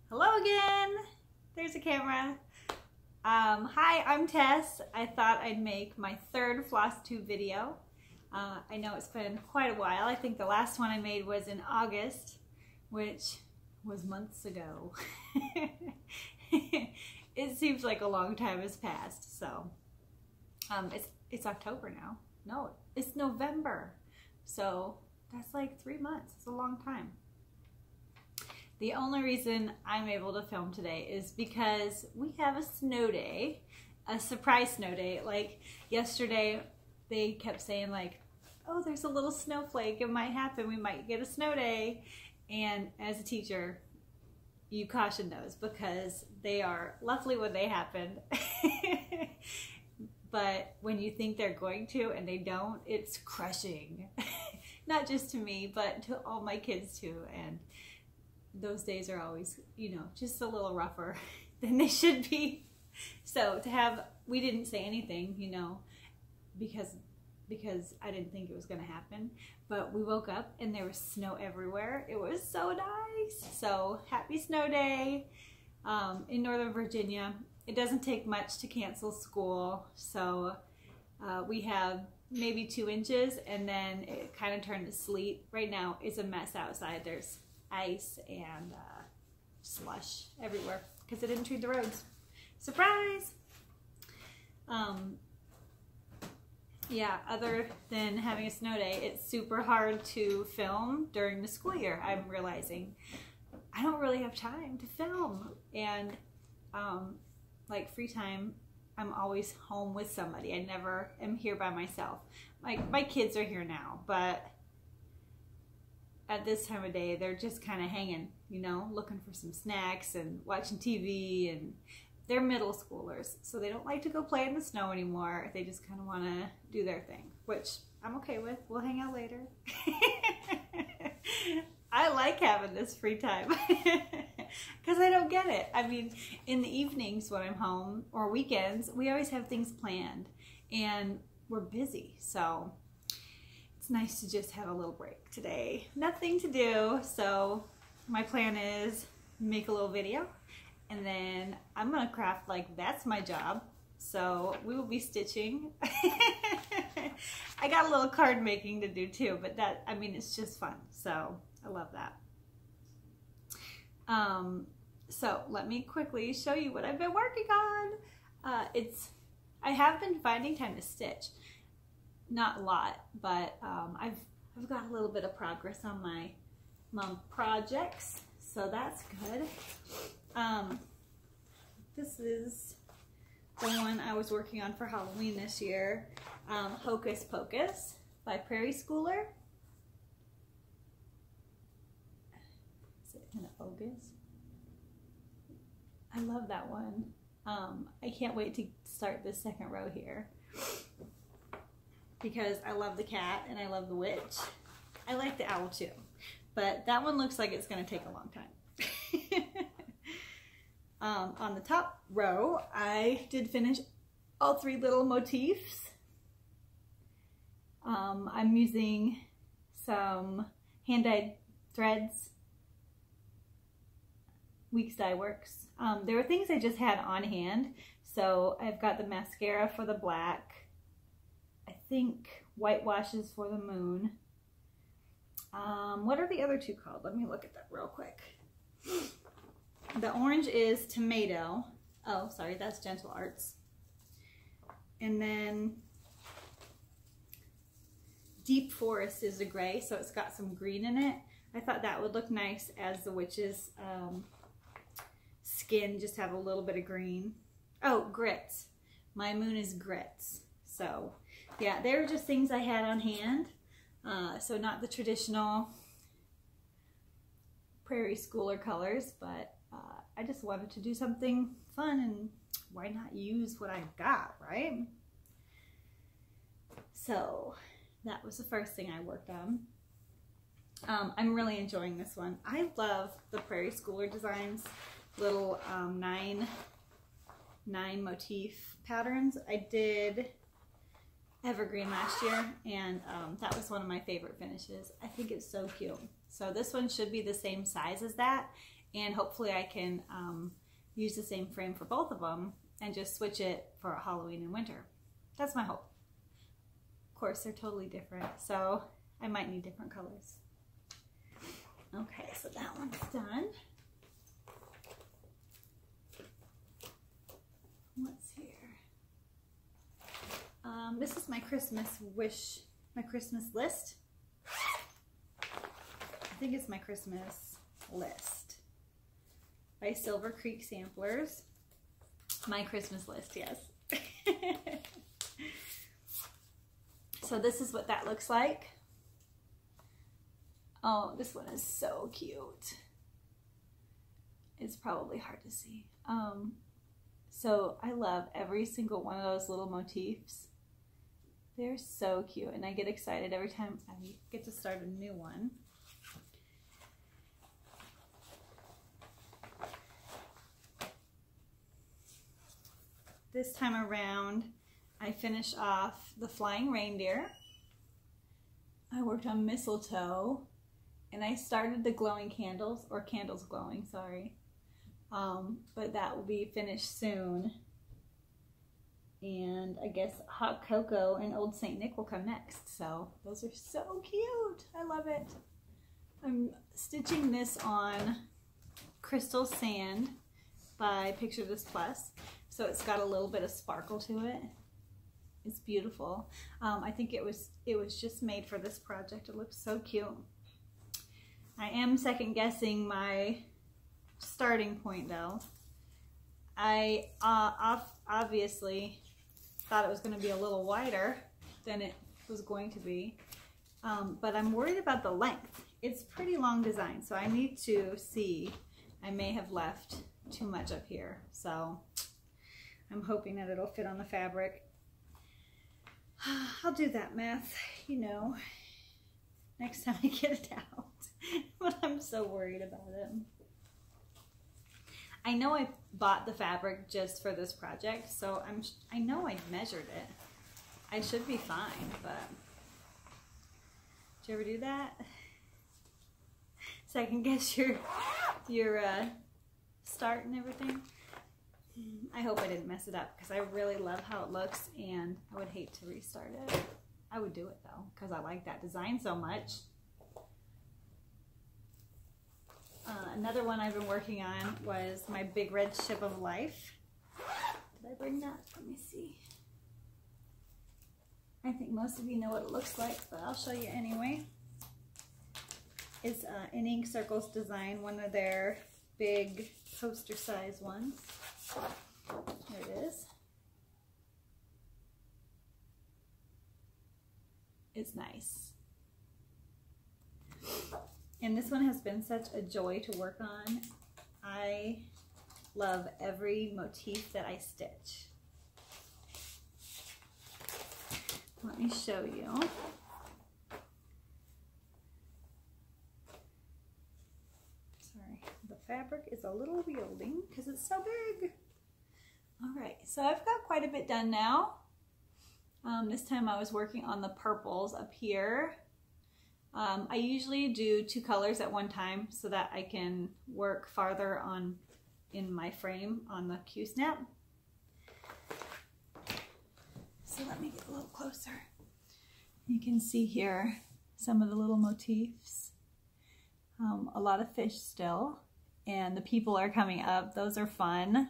Hello again. There's a camera. Hi, I'm Tess. I thought I'd make my third Flosstube video. I know it's been quite a while. I think the last one I made was in August, which was months ago. It seems like a long time has passed. So it's October now. No, it's November. So that's like 3 months. It's a long time. The only reason I'm able to film today is because we have a snow day, a surprise snow day. Like yesterday, they kept saying like, oh, there's a little snowflake, it might happen, we might get a snow day. And as a teacher, you caution those because they are lovely when they happen. But when you think they're going to and they don't, it's crushing. Not just to me, but to all my kids too. And those days are always, you know, just a little rougher than they should be. So to have, we didn't say anything, you know, because I didn't think it was going to happen. But we woke up and there was snow everywhere. It was so nice. So happy snow day in Northern Virginia. It doesn't take much to cancel school. So we have maybe 2 inches and then it kind of turned to sleet. Right now it's a mess outside. There's ice and slush everywhere because it didn't treat the roads. Surprise! Yeah, other than having a snow day, it's super hard to film during the school year. I'm realizing I don't really have time to film, and like free time, I'm always home with somebody. I never am here by myself. My kids are here now, but at this time of day, they're just kind of hanging, you know, looking for some snacks and watching TV, and they're middle schoolers, so they don't like to go play in the snow anymore. They just kind of want to do their thing, which I'm okay with. We'll hang out later. I like having this free time because I don't get it. I mean, in the evenings when I'm home or weekends, we always have things planned and we're busy, so it's nice to just have a little break today. Nothing to do, so my plan is make a little video and then I'm gonna craft like that's my job. So we will be stitching. I got a little card making to do too, but that, I mean, it's just fun. So I love that. So let me quickly show you what I've been working on. I have been finding time to stitch. Not a lot, but I've got a little bit of progress on my mom projects, so that's good. This is the one I was working on for Halloween this year, Hocus Pocus by Prairie Schooler. Is it an Ogus? I love that one. I can't wait to start this second row here, because I love the cat and I love the witch. I like the owl too, but that one looks like it's going to take a long time. On the top row, I did finish all 3 little motifs. I'm using some hand-dyed threads, Weeks Dye Works. There were things I just had on hand, so I've got the mascara for the black, I think whitewashes for the moon. What are the other 2 called? Let me look at that real quick. The orange is Tomato. Oh, sorry, that's Gentle Arts. And then Deep Forest is a gray, so it's got some green in it. I thought that would look nice as the witch's skin, just have a little bit of green. Oh, Grits. My moon is Grits. So yeah, they were just things I had on hand. So not the traditional Prairie Schooler colors, but I just wanted to do something fun, and why not use what I've got, right? So that was the first thing I worked on. I'm really enjoying this one. I love the Prairie Schooler designs, little 9 motif patterns. I did Evergreen last year, and that was one of my favorite finishes. I think it's so cute. So this one should be the same size as that, and hopefully I can use the same frame for both of them and just switch it for Halloween and winter. That's my hope. Of course, they're totally different, so I might need different colors. Okay, so that one's done. What's here? This is my Christmas wish, my Christmas list. I think it's my Christmas list by Silver Creek Samplers. My Christmas list, yes. So this is what that looks like. Oh, this one is so cute. It's probably hard to see. So I love every single one of those little motifs. They're so cute, and I get excited every time I get to start a new one. This time around, I finish off the flying reindeer. I worked on mistletoe, and I started the glowing candles, or candles glowing, sorry. But that will be finished soon. And I guess hot cocoa and old Saint Nick will come next. So those are so cute. I love it. I'm stitching this on Crystal Sand by Picture This Plus. So it's got a little bit of sparkle to it. It's beautiful. I think it was just made for this project. It looks so cute. I am second guessing my starting point though. I obviously thought it was going to be a little wider than it was going to be, but I'm worried about the length. It's pretty long design, so I need to see. I may have left too much up here, so I'm hoping that it'll fit on the fabric. I'll do that math, you know, next time I get it out, but I'm so worried about it. I know I bought the fabric just for this project, so I know I measured it. I should be fine, but did you ever do that? So I can guess your start and everything. I hope I didn't mess it up because I really love how it looks, and I would hate to restart it. I would do it though because I like that design so much. Another one I've been working on was my Big Red Ship of Life. Did I bring that? Let me see. I think most of you know what it looks like, but I'll show you anyway. It's an Ink Circles design, one of their big poster size ones. There it is. It's nice. And this one has been such a joy to work on. I love every motif that I stitch. Let me show you. Sorry, the fabric is a little wielding because it's so big. All right, so I've got quite a bit done now. This time I was working on the purples up here. I usually do 2 colors at one time so that I can work farther on in my frame on the Q-snap. So let me get a little closer. You can see here some of the little motifs. A lot of fish still, and the people are coming up. Those are fun.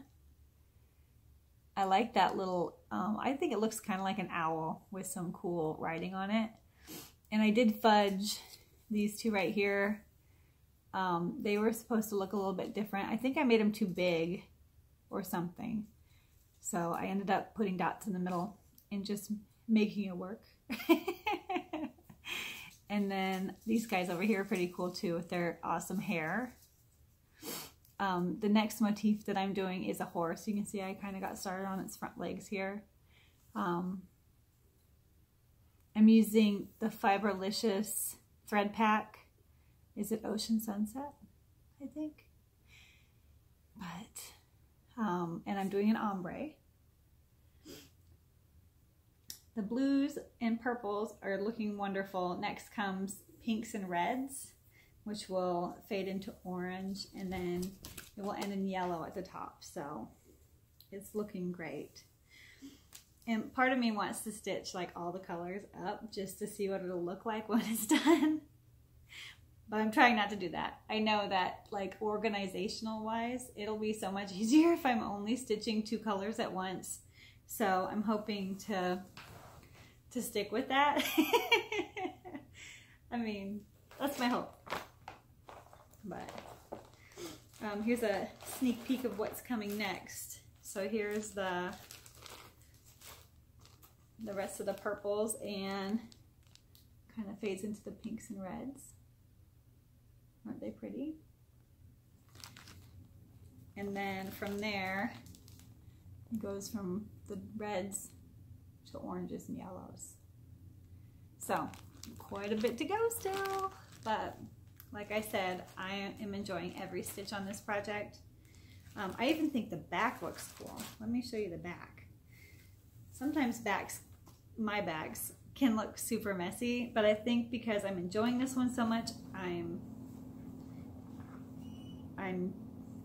I like that little, I think it looks kind of like an owl with some cool writing on it. And I did fudge these 2 right here. They were supposed to look a little bit different. I think I made them too big or something. So I ended up putting dots in the middle and just making it work. And then these guys over here are pretty cool too with their awesome hair. The next motif that I'm doing is a horse. You can see I kind of got started on its front legs here. I'm using the Fiberlicious thread pack. Is it Ocean Sunset? I think. But, and I'm doing an ombre. The blues and purples are looking wonderful. Next comes pinks and reds. which will fade into orange, and then it will end in yellow at the top. So it's looking great. And part of me wants to stitch like all the colors up just to see what it'll look like when it's done. But I'm trying not to do that. I know that like organizational wise, it'll be so much easier if I'm only stitching 2 colors at once. So I'm hoping to stick with that. I mean, that's my hope. But here's a sneak peek of what's coming next. So here's the rest of the purples, and kind of fades into the pinks and reds. Aren't they pretty? And then from there, it goes from the reds to oranges and yellows. So quite a bit to go still, but like I said, I am enjoying every stitch on this project. I even think the back looks cool. Let me show you the back. Sometimes my bags can look super messy, but I think because I'm enjoying this one so much, I'm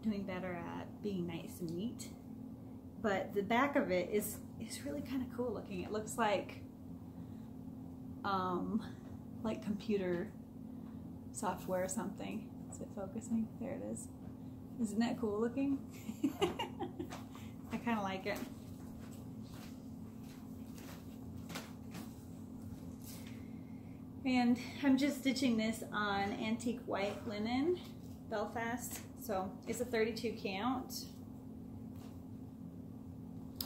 doing better at being nice and neat. But the back of it is really kind of cool looking. It looks like computer software or something. Is it focusing? There it is. Isn't that cool looking? I kind of like it. And I'm just stitching this on antique white linen, Belfast. So it's a 32 count.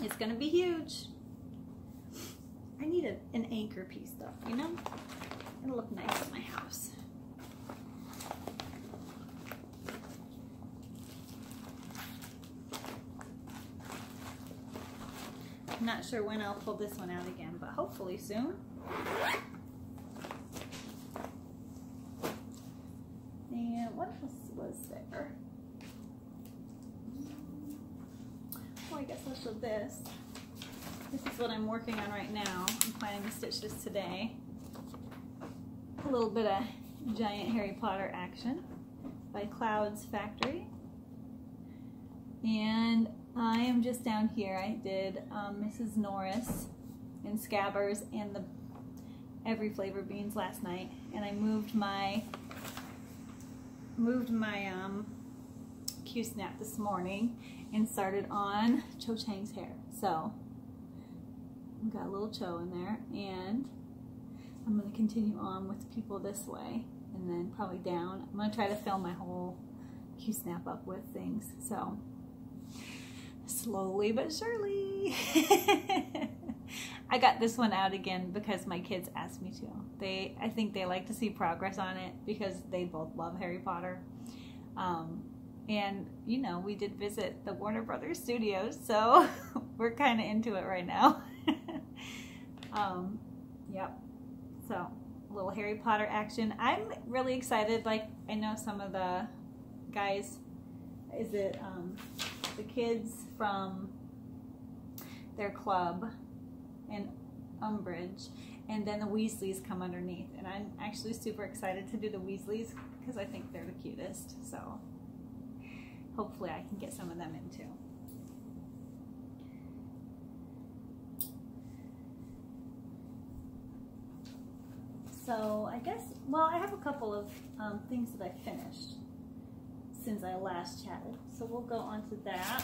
It's gonna be huge. I need an anchor piece though, you know? It'll look nice at my house. I'm not sure when I'll pull this one out again, but hopefully soon. And what else was there? Oh, I guess I'll show this. This is what I'm working on right now. I'm planning to stitch this today. A little bit of giant Harry Potter action by Cloud's Factory. And I am just down here. I did Mrs. Norris and Scabbers and the Every Flavor beans last night, and I moved my Q-snap this morning and started on Cho Chang's hair. So I've got a little Cho in there, and I'm going to continue on with people this way and then probably down. I'm going to try to fill my whole Q-snap up with things. So slowly but surely. I got this one out again because my kids asked me to. I think they like to see progress on it because they both love Harry Potter. And you know, we did visit the Warner Brothers studios, so we're kind of into it right now. Yep. So a little Harry Potter action. I'm really excited. Like, I know some of the guys, the kids from their club in Umbridge, and then the Weasleys come underneath, and I'm actually super excited to do the Weasleys because I think they're the cutest, so hopefully I can get some of them in too. So I guess, well, I have a couple of things that I finished since I last chatted, so we'll go on to that.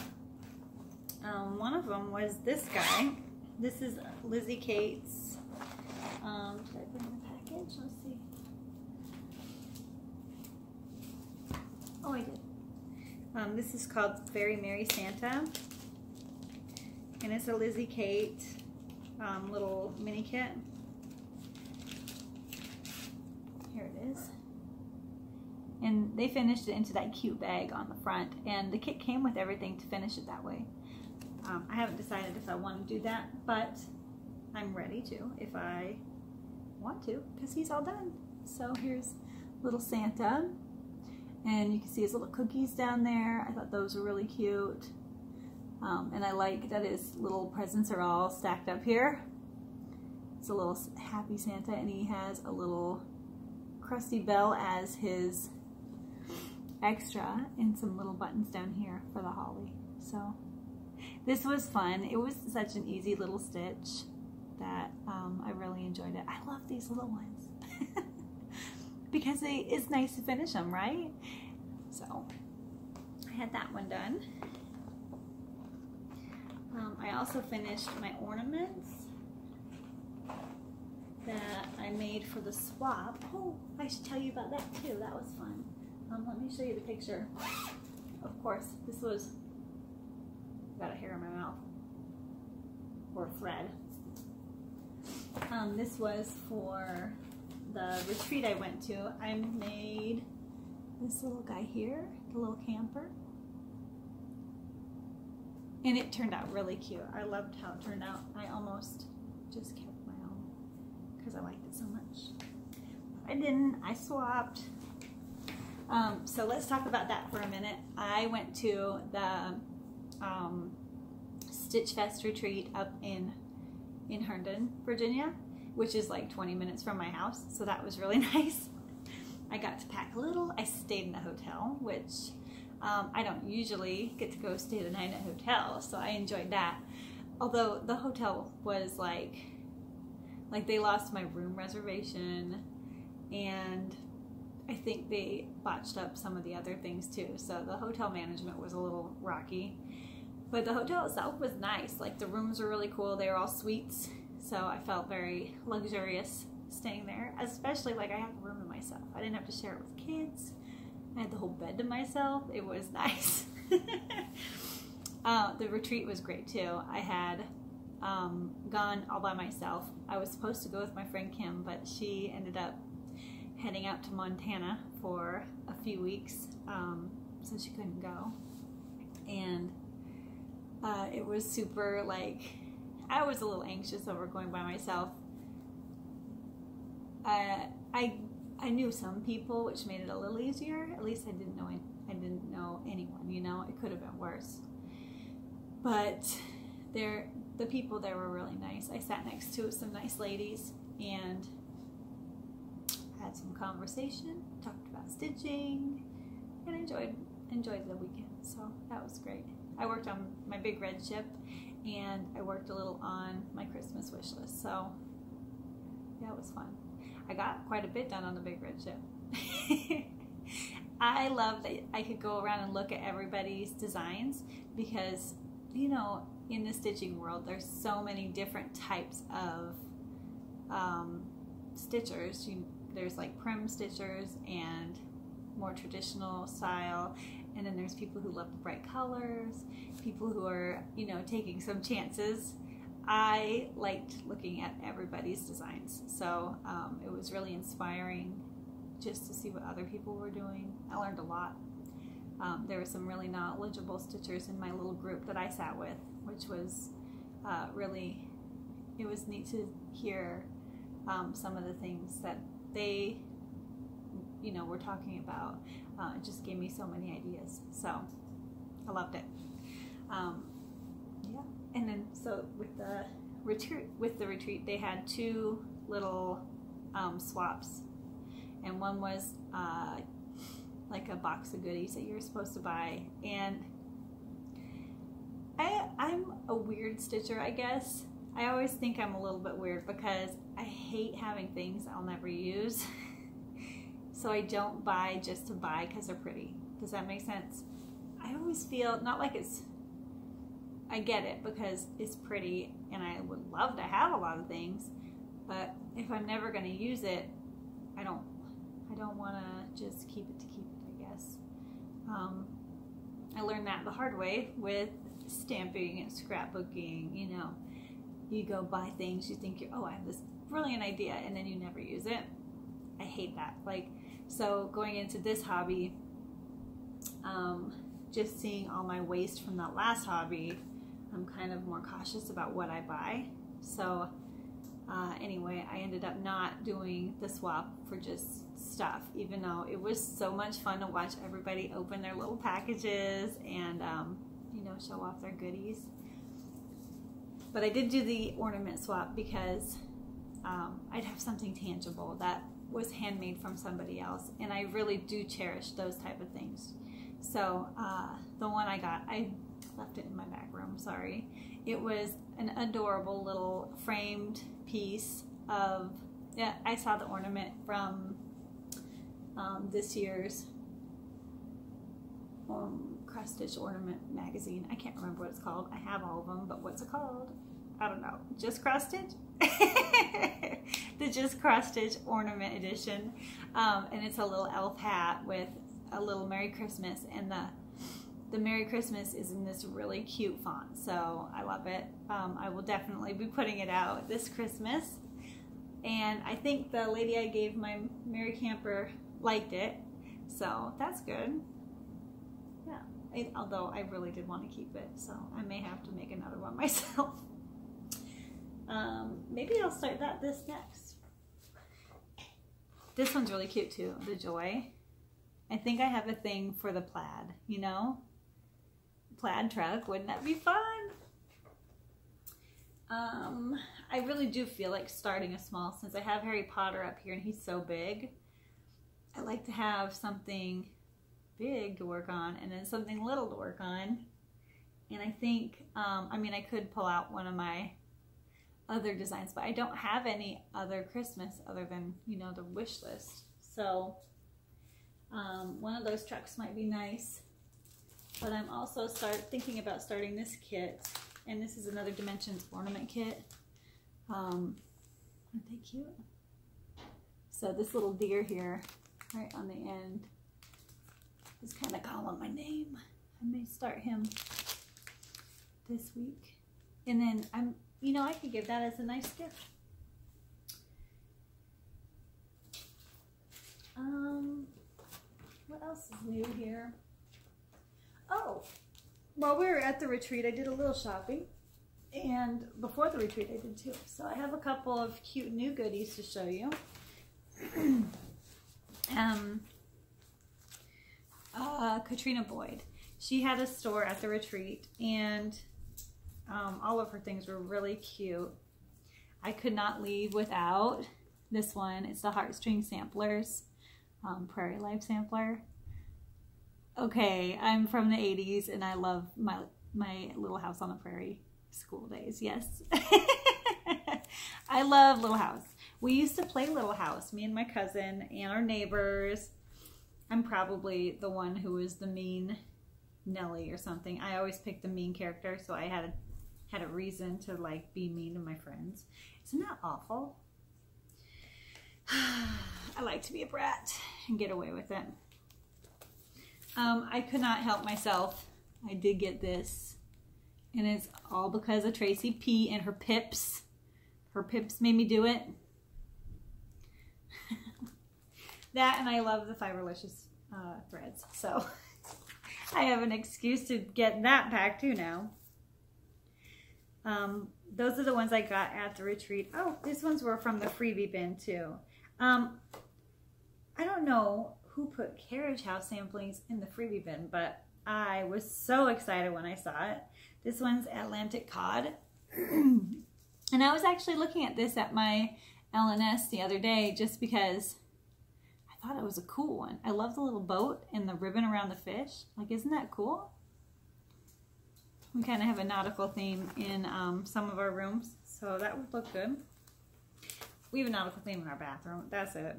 One of them was this guy. This is Lizzie Kate's. Did I bring the package? Let's see. Oh, I did. This is called Very Merry Santa, and it's a Lizzie Kate little mini kit. Here it is. And they finished it into that cute bag on the front, and the kit came with everything to finish it that way. I haven't decided if I want to do that, but I'm ready to if I want to, because he's all done. So here's little Santa, and you can see his little cookies down there. I thought those were really cute. And I like that his little presents are all stacked up here. It's a little happy Santa, and he has a little Krusty Bell as his extra and some little buttons down here for the holly. So this was fun. It was such an easy little stitch that I really enjoyed it. I love these little ones because it's nice to finish them, right? So I had that one done. I also finished my ornaments that I made for the swap. Oh, I should tell you about that too. That was fun. Let me show you the picture. Of course, this was, got a hair in my mouth, or a thread. This was for the retreat I went to. I made this little guy here, the little camper. And it turned out really cute. I loved how it turned out. I almost just kept my own because I liked it so much. I didn't, I swapped. So let's talk about that for a minute. I went to the Stitch Fest retreat up in Herndon, Virginia, which is like 20 minutes from my house. So that was really nice. I got to pack a little. I stayed in the hotel, which I don't usually get to go stay the night at a hotel, so I enjoyed that. Although the hotel was like they lost my room reservation, and I think they botched up some of the other things too. So the hotel management was a little rocky, but the hotel itself was nice. Like the rooms were really cool. They were all suites, so I felt very luxurious staying there. Especially like I had the room to myself. I didn't have to share it with kids. I had the whole bed to myself. It was nice. The retreat was great too. I had gone all by myself. I was supposed to go with my friend Kim, but she ended up heading out to Montana for a few weeks, so she couldn't go. And it was super, like, I was a little anxious over going by myself. I knew some people, which made it a little easier. At least I didn't know anyone, you know. It could have been worse. But the people there were really nice. I sat next to some nice ladies and had some conversation, talked about stitching, and enjoyed the weekend. So that was great. I worked on my big red ship, and I worked a little on my Christmas wish list. So yeah, it was fun. I got quite a bit done on the big red ship. I love that I could go around and look at everybody's designs because, you know, in the stitching world, there's so many different types of stitchers. There's like prim stitchers and more traditional style, and then there's people who love the bright colors, people who are, you know, taking some chances. I liked looking at everybody's designs, so it was really inspiring just to see what other people were doing. I learned a lot. There were some really knowledgeable stitchers in my little group that I sat with, which was really, it was neat to hear some of the things that they, you know, were talking about. It just gave me so many ideas, so I loved it. Yeah, and then so with the retreat, they had two little swaps, and one was like a box of goodies that you were supposed to buy. And I'm a weird stitcher, I guess. I always think I'm a little bit weird because I hate having things I'll never use. So I don't buy just to buy because they're pretty. Does that make sense? I always feel, not like it's, I get it because it's pretty and I would love to have a lot of things, but if I'm never going to use it, I don't want to just keep it to keep it, I guess. I learned that the hard way with stamping and scrapbooking. You know, you go buy things, you think oh, I have this brilliant idea, and then you never use it. I hate that. Like, so going into this hobby, just seeing all my waste from that last hobby, I'm kind of more cautious about what I buy. So anyway, I ended up not doing the swap for just stuff, even though it was so much fun to watch everybody open their little packages and you know, show off their goodies. But I did do the ornament swap because I'd have something tangible that was handmade from somebody else, and I really do cherish those type of things. So the one I got, I left it in my back room, sorry. It was an adorable little framed piece of, yeah, I saw the ornament from this year's Cross Stitch Ornament magazine. I can't remember what it's called. I have all of them, but what's it called? I don't know. Just Cross Stitch? The Just Cross Stitch Ornament Edition. And it's a little elf hat with a little Merry Christmas, and the Merry Christmas is in this really cute font, so I love it. I will definitely be putting it out this Christmas, and I think the lady I gave my Merry Camper liked it, so that's good. Yeah, although I really did want to keep it, so I may have to make another one myself. Maybe I'll start this next. This one's really cute too, the Joy. I think I have a thing for the plaid, you know? Plaid truck, wouldn't that be fun? I really do feel like starting a small, since I have Harry Potter up here and he's so big. I like to have something big to work on and then something little to work on. And I think, I mean, I could pull out one of my other designs, but I don't have any other Christmas other than, you know, the wish list. So one of those trucks might be nice. But I'm also thinking about starting this kit, and this is another Dimensions ornament kit. Aren't they cute? So this little deer here, right on the end, is kind of calling my name. I may start him this week, and then you know, I could give that as a nice gift. What else is new here? Oh, while we were at the retreat, I did a little shopping, and before the retreat I did too. So I have a couple of cute new goodies to show you. Katrina Boyd, she had a store at the retreat, and all of her things were really cute. I could not leave without this one. It's the Heartstring Samplers, Prairie Life Sampler. Okay, I'm from the 80s and I love my Little House on the Prairie school days. Yes. I love Little House. We used to play Little House, me and my cousin and our neighbors. I'm probably the one who was the mean Nellie or something. I always picked the mean character, so I had a reason to like be mean to my friends. Isn't that awful? I like to be a brat and get away with it. I could not help myself. I did get this, and it's all because of Tracy P and her pips. Her pips made me do it. That, and I love the Fiberlicious threads, so I have an excuse to get that pack too now. Those are the ones I got at the retreat. Oh, these ones were from the freebie bin too. I don't know who put Carriage House samplings in the freebie bin, but I was so excited when I saw it. This one's Atlantic Cod. And I was actually looking at this at my LNS the other day just because I thought it was a cool one. I love the little boat and the ribbon around the fish. Like, isn't that cool? We kind of have a nautical theme in some of our rooms, so that would look good. We have a nautical theme in our bathroom. That's it.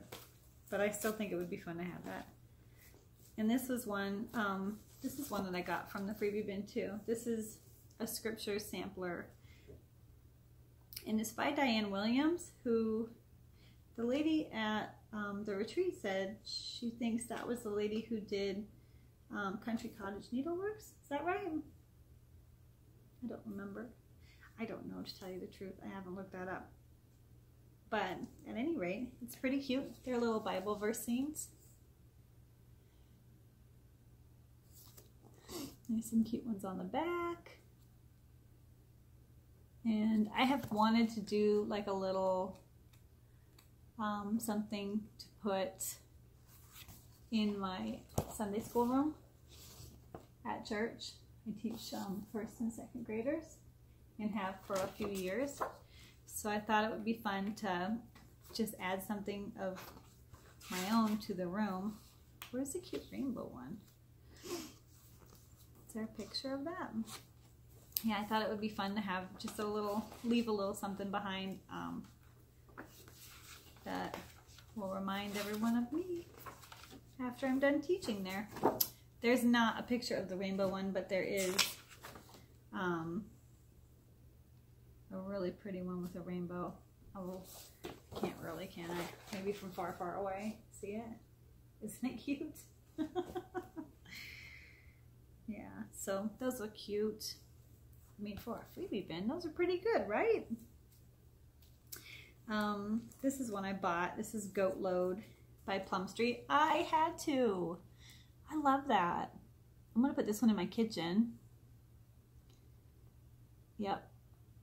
But I still think it would be fun to have that. And this was one, this is one that I got from the freebie bin too. This is a scripture sampler. And it's by Diane Williams, who the lady at the retreat said she thinks that was the lady who did Country Cottage Needleworks. Is that right? I don't remember. I don't know, to tell you the truth. I haven't looked that up. But at any rate, it's pretty cute. They're little Bible verse scenes. There's some cute ones on the back. And I have wanted to do like a little something to put in my Sunday school room at church. I teach first and second graders and have for a few years. So I thought it would be fun to just add something of my own to the room. Where's the cute rainbow one? Is there a picture of that? Yeah, I thought it would be fun to have just a little, leave a little something behind that will remind everyone of me after I'm done teaching there. There's not a picture of the rainbow one, but there is a really pretty one with a rainbow. Oh, can't really, can I? Maybe from far, far away. See it? Isn't it cute? Yeah, so those look cute. I mean, for a freebie bin, those are pretty good, right? This is one I bought. This is Goat Load by Plum Street. I had to. I love that. I'm gonna put this one in my kitchen. Yep.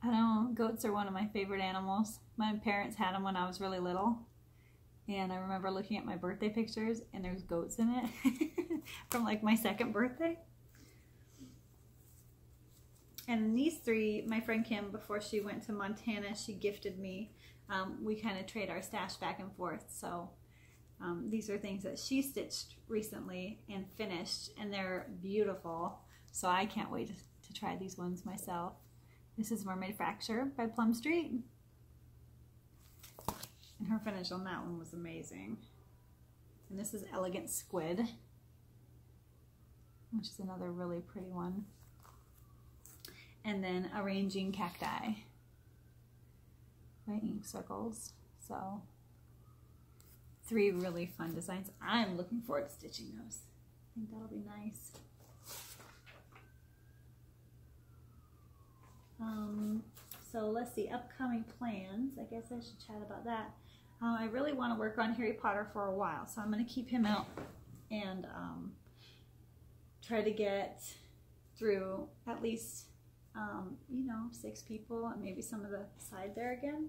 I know, goats are one of my favorite animals. My parents had them when I was really little. And I remember looking at my birthday pictures and there's goats in it from like my second birthday. And these three, my friend Kim, before she went to Montana, she gifted me. We kind of trade our stash back and forth. So these are things that she stitched recently and finished, and they're beautiful. So I can't wait to try these ones myself. This is Mermaid Fracture by Plum Street. And her finish on that one was amazing. And this is Elegant Squid, which is another really pretty one. And then Arranging Cacti by Ink Circles. So 3 really fun designs. I'm looking forward to stitching those. I think that'll be nice. So let's see, upcoming plans. I guess I should chat about that. I really want to work on Harry Potter for a while, so I'm going to keep him out and try to get through at least, you know, 6 people and maybe some of the side there again.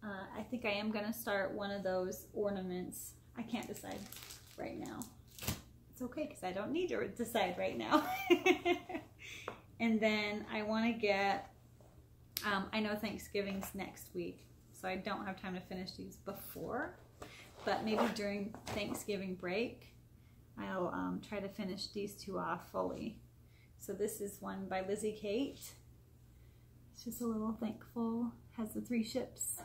I think I am going to start one of those ornaments. I can't decide right now. It's okay because I don't need to decide right now. And then I want to get, I know Thanksgiving's next week, so I don't have time to finish these before, but maybe during Thanksgiving break, I'll try to finish these 2 off fully. So this is one by Lizzie Kate. It's just a little thankful, has the 3 ships.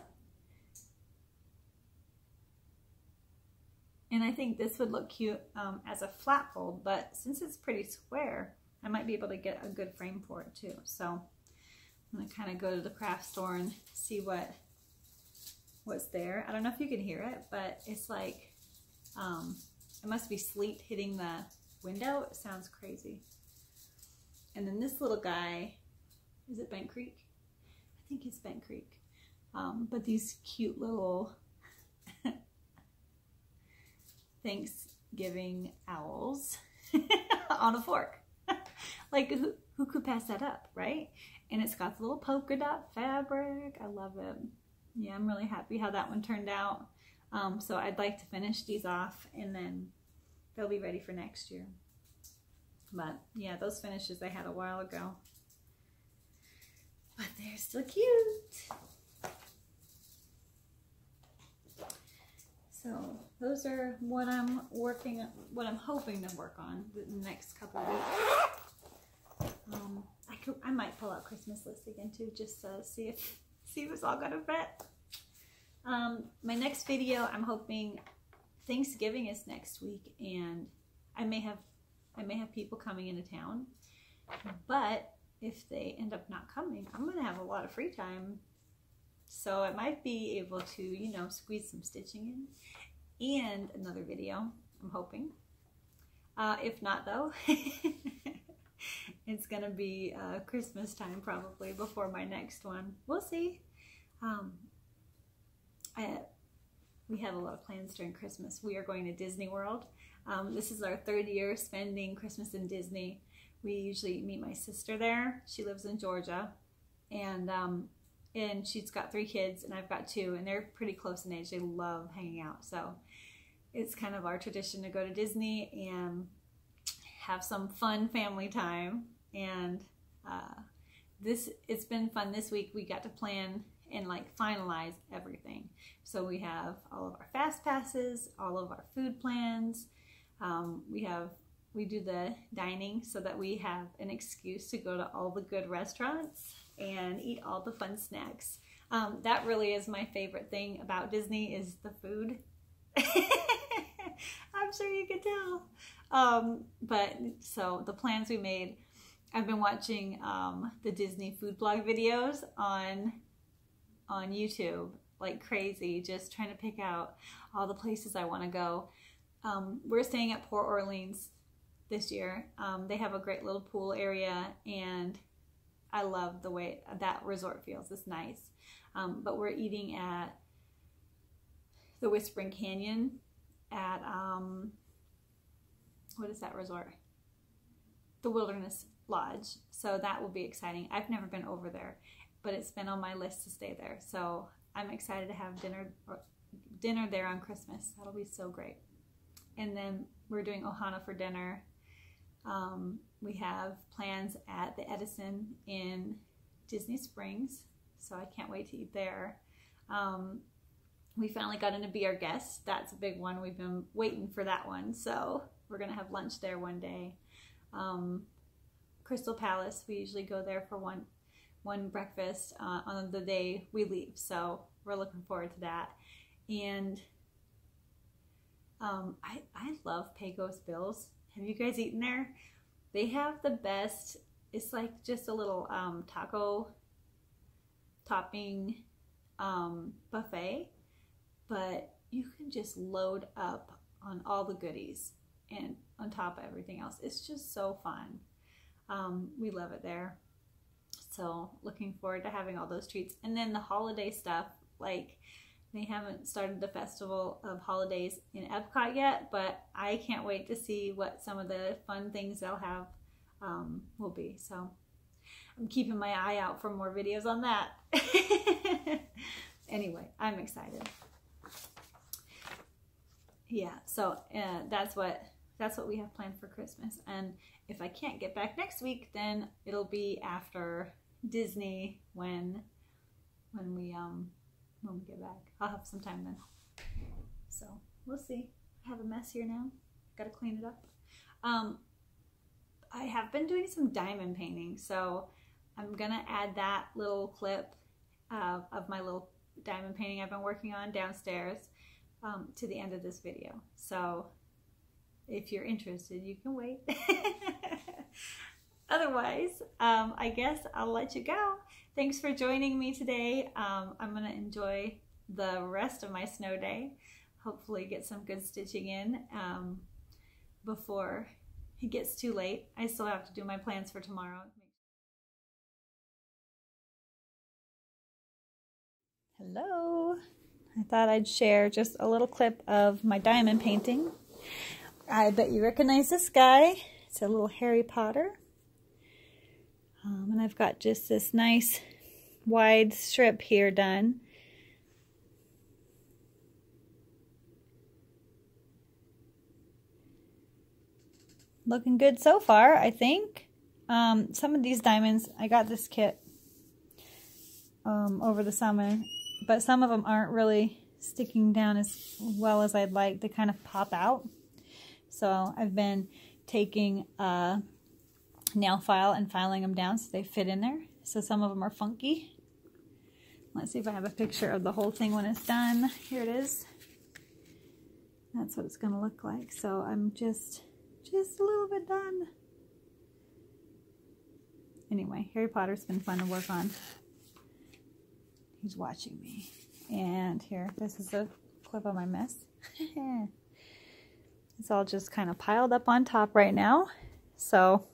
And I think this would look cute as a flat fold, but since it's pretty square, I might be able to get a good frame for it too. So I'm gonna kind of go to the craft store and see what's there. I don't know if you can hear it, but it's like, it must be sleet hitting the window. It sounds crazy. And then this little guy, is it Bent Creek? I think it's Bent Creek. But these cute little Thanksgiving owls on a fork. Like, who could pass that up, right? And it's got the little polka dot fabric. I love it. Yeah, I'm really happy how that one turned out. So I'd like to finish these off and then they'll be ready for next year. But yeah, those finishes I had a while ago. But they're still cute. So those are what I'm hoping to work on the next couple of weeks. I might pull out Christmas list again too, just to see if it's all gonna fit. My next video, I'm hoping Thanksgiving is next week, and I may have people coming into town. But if they end up not coming, I'm gonna have a lot of free time. So I might be able to, you know, squeeze some stitching in and another video, I'm hoping. If not though, it's gonna be Christmas time probably before my next one. We'll see. We have a lot of plans during Christmas. We are going to Disney World. This is our 3rd year spending Christmas in Disney. We usually meet my sister there. She lives in Georgia, and she's got 3 kids and I've got 2, and they're pretty close in age. They love hanging out. So it's kind of our tradition to go to Disney and have some fun family time. And it's been fun this week. We got to plan and like finalize everything. So we have all of our fast passes, all of our food plans. We do the dining so that we have an excuse to go to all the good restaurants and eat all the fun snacks. That really is my favorite thing about Disney, is the food. I'm sure you could tell. But so the plans we made, I've been watching the Disney food blog videos on YouTube like crazy, just trying to pick out all the places I want to go. We're staying at Port Orleans this year. They have a great little pool area, and I love the way that resort feels. It's nice. But we're eating at the Whispering Canyon at, what is that resort? The Wilderness Lodge. So that will be exciting. I've never been over there, but it's been on my list to stay there. So I'm excited to have dinner there on Christmas. That'll be so great. And then we're doing Ohana for dinner. We have plans at the Edison in Disney Springs, so I can't wait to eat there. We finally got in to Be Our Guest. That's a big one. We've been waiting for that one, so we're gonna have lunch there one day. Crystal Palace, we usually go there for one breakfast on the day we leave, so we're looking forward to that. And I love Pecos Bills. Have you guys eaten there? They have the best, it's like just a little taco topping buffet, but you can just load up on all the goodies and on top of everything else. It's just so fun. We love it there. So looking forward to having all those treats. And then the holiday stuff, like they haven't started the Festival of Holidays in Epcot yet, but I can't wait to see what some of the fun things they'll have will be. So I'm keeping my eye out for more videos on that. Anyway, I'm excited. Yeah, so that's what we have planned for Christmas. And if I can't get back next week, then it'll be after Disney when we get back. I'll have some time then. So we'll see. I have a mess here now. Gotta clean it up. I have been doing some diamond painting, so I'm gonna add that little clip of my little diamond painting I've been working on downstairs to the end of this video. So if you're interested, you can wait. Otherwise, I guess I'll let you go. Thanks for joining me today. I'm gonna enjoy the rest of my snow day. Hopefully get some good stitching in before it gets too late. I still have to do my plans for tomorrow. Hello. I thought I'd share just a little clip of my diamond painting. I bet you recognize this guy. It's a little Harry Potter. And I've got just this nice wide strip here done. Looking good so far, I think. Some of these diamonds, I got this kit over the summer, but some of them aren't really sticking down as well as I'd like. They kind of pop out. So I've been taking a nail file and filing them down so they fit in there. So some of them are funky. Let's see if I have a picture of the whole thing when it's done. Here it is. That's what it's going to look like. So I'm just a little bit done. Anyway, Harry Potter's been fun to work on. He's watching me. And here, this is a clip of my mess. It's all just kind of piled up on top right now. So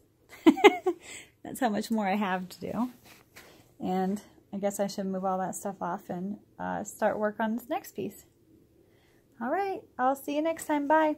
that's how much more I have to do. And I guess I should move all that stuff off and start work on this next piece. All right, I'll see you next time. Bye.